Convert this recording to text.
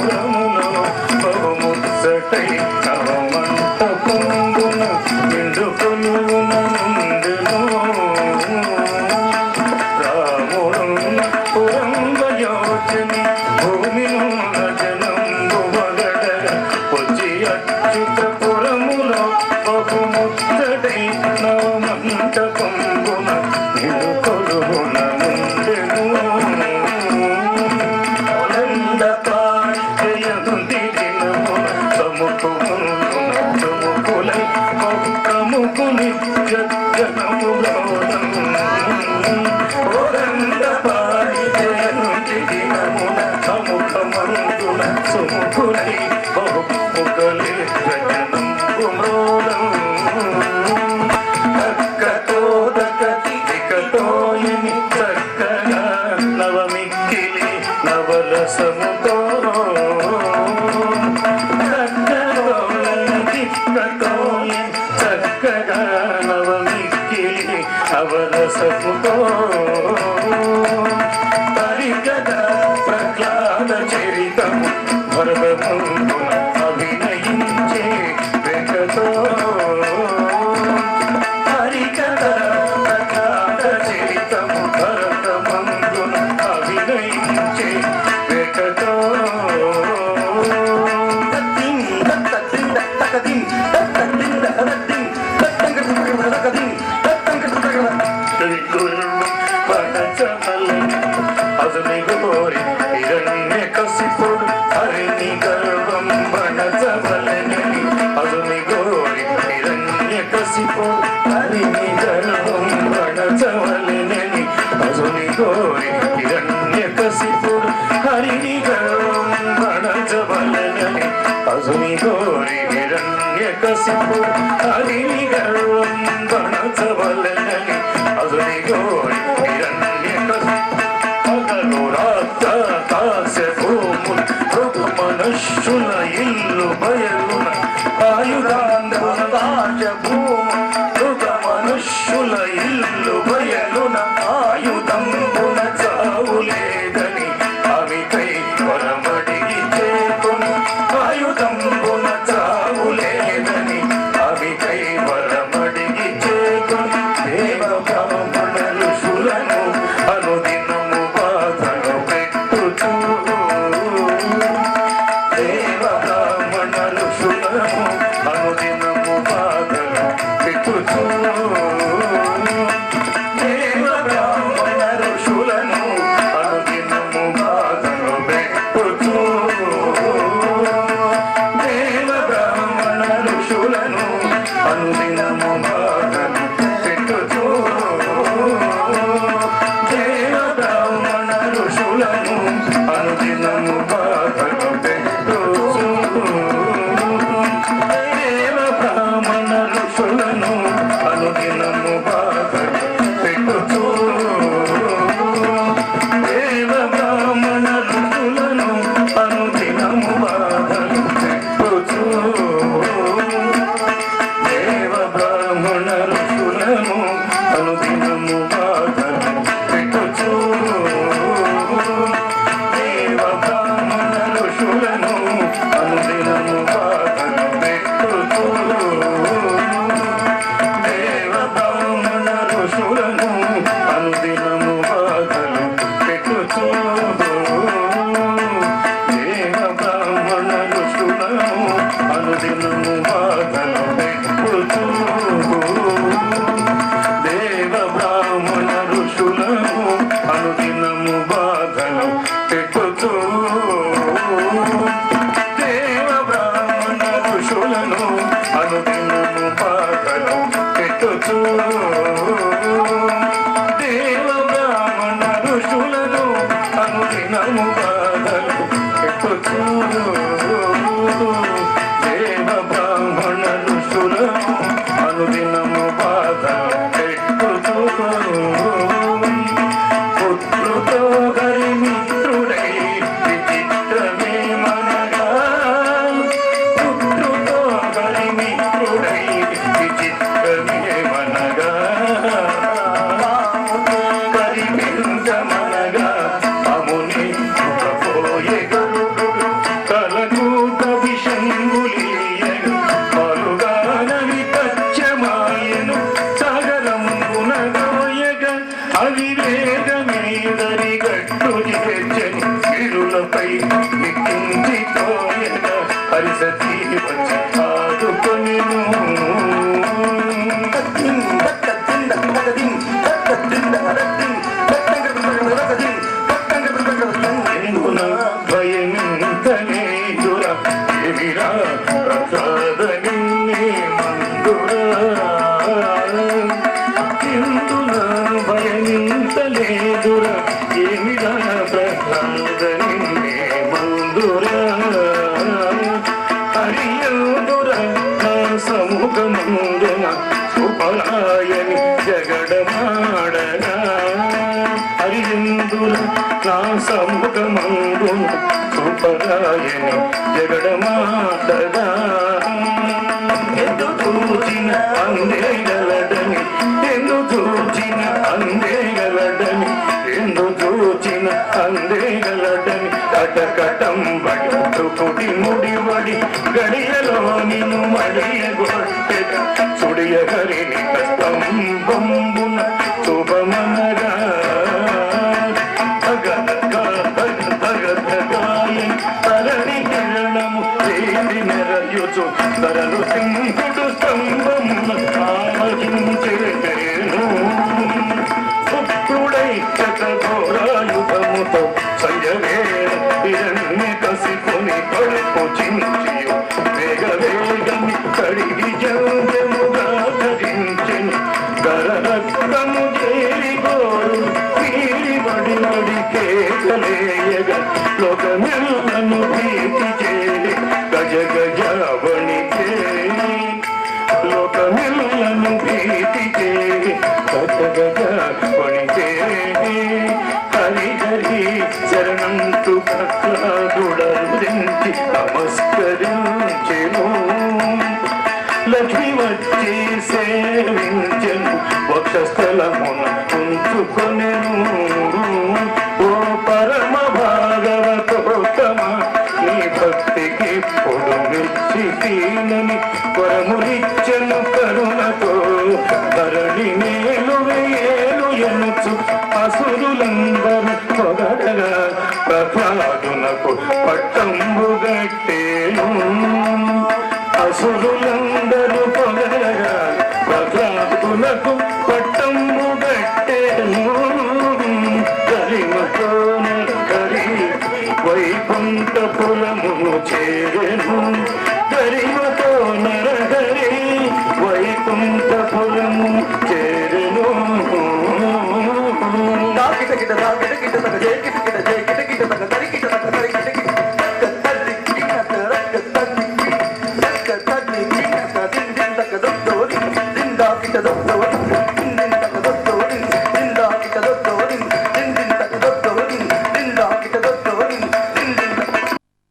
పురములో బహుముచ్చటై నవమంట పొంగున నిండు కొలువున నుండెను రాముడున్న పురంబయోచని భూమినున్న జనంబు వగడగ వచ్చి అచ్యుత పురములో బహుముచ్చటై నవమంట పొంగున నిండు కొలువున నుండెను సముకుని సముఖమందున సుముకుని బహుముఖలి చక్కతో దకతికతోయని చక్కగా నవమిక్కిలి నవలసముతో చక్కగా నవమిక్కిలి అవరసముతో పరిగద ప్రహ్లాద చరితము భరతమున అభినయించే వెంకతో పరిగద ప్రహ్లాద చరితము భరతమందున అభినయించే వెంకతో అదునిగోరి హిరణ్య కసిపుడు హరిణి గర్వం బణచవలనని అదునిగోరి హిరణ్య కసిపుడు హరిణి గర్వం బణచవలనని అదునిగోరి హిరణ్య కసిపుడు హరిణి గర్వం బణచవలనని అదునిగోరి హిరణ్య కసిపుడు హరిణి గర్వం బణచవలనని అదునిగోరి హిరణ్య కాశ్యభూములు మనుష్యుల ఇల్లు బయలున ఆయుధాంధ్రుల కాశ్యభూము మనుష్యుల ఇల్లు బయలున ఆయుధంబున చావులేదని అవికై వరమడిగి చేకొని ఆయుధంబున చావులేదని అవికై వరమడిగి చేకొని దేవ బ్రాహ్మణులు శులను అనుదినము బాధను పెట్టుచు దేవ బ్రాహ్మణులు శులను అనుదినము బాధను పెట్టుచు దేవ బ్రాహ్మణులు శులను అనుదినము బాధను పెట్టుచు దేవ బ్రాహ్మణులు శులను అనుదినము బాధను పెట్టుచు దేవ బ్రాహ్మణ ఋషులను అనుదినము బాధను పెట్టుచు దేవ బ్రాహ్మణ ఋషులను అనుదినము బాధను పెట్టుచు దేవ బ్రాహ్మణ ఋషులను అనుదినము బాధను పెట్టుచు దేవ బ్రాహ్మణ ఋషులను అనుదినము బాధను పెట్టుచు దేవ బ్రాహ్మణ ఋషులను అనుదినము బాధను పెట్టుచు దేవ బ్రాహ్మణ ఋషులను అనుదినము బాధను పెట్టుచు దేవ బ్రాహ్మణ ఋషులను అనుదినము బాధను పెట్టుచు దేవ బ్రాహ్మణ ఋషులను అనుదినము బాధను పెట్టుచు దేవ బ్రాహ్మణ ఋషులను అనుదినము బాధను పెట్టుచు దేవ బ్రాహ్మణ ఋషులను అనుదినము బాధను పెట్టుచు దేవ బ్రాహ్మణ ఋషులను అనుదినము బాధను పెట్టుచు పుత్రుతో హరి మిత్రుడై విచిత్రమే మనగా పుత్రుతో హరి మిత్రుడై విచిత్రమే మనగా కరిపించమనగా అముని పోయే గరుడు హరిసతి వచ్చి ఆదుకొనెను భయమింతలేదురా ఎవిరా ప్రసాదని మందురా ఇందున భయమింతలేదురా ఎవిరా ప్రసాదని మందురా హరియందురా నా సముఖమందున సుపరాయని జగడమాడగా హరియందురా నా సముఖమందున సుపరాయని జగడమాడగా ఎందు చూచిన అందేగలడని ఎందు చూచిన అందేగలడని ఎందు చూచిన అందేగలడని కటకటం బడి తుకుడి ముడివడి గడియలో నిన్ను మడియగొట్టెద సుడియ హరిని స్తంభంబున శుభమనగా తరణి కిరణము తేలి నెరయుచు తరలు సింహుడు స్తంభమున ఆమగించేను పుత్రుడై ఘోరాయుధముతో సంజవేణ హిరణ్య కసికొని కడుపు చించియు వేగ వేగమి కడిగి జంజముగా ధరించెను గరరక్తము చేరి గోరు పీడిబడి నడికేగలేయగా లోకమెల్లను భీతి చేరి గజ గజావణికే లోకమెల్లను భీతి చేరి గజ గజావణికే హరి హరి శరణంతు ప్రహ్లాదుడరించి నమస్కరించెను లక్ష్మి వచ్చి సేవించెను వక్షస్థలమున ఉంచుకొనెను ఓ పరమ భాగవతోత్తమ నీ భక్తికి పొడు మెచ్చితీనని పరములిచ్చెను కరుణతో ధరణి మేలు వేలు ఎనుచు అసురులందరూ పొగడగా ప్రహ్లాదునకు పట్టంబు గట్టేను అసురులందరూ పొగడగా ప్రహ్లాదునకు పట్టంబు గట్టేను గరిమతో నరహరి వైకుంఠపురమును చేరెను గరిమతో నరహరి వైకుంఠపురము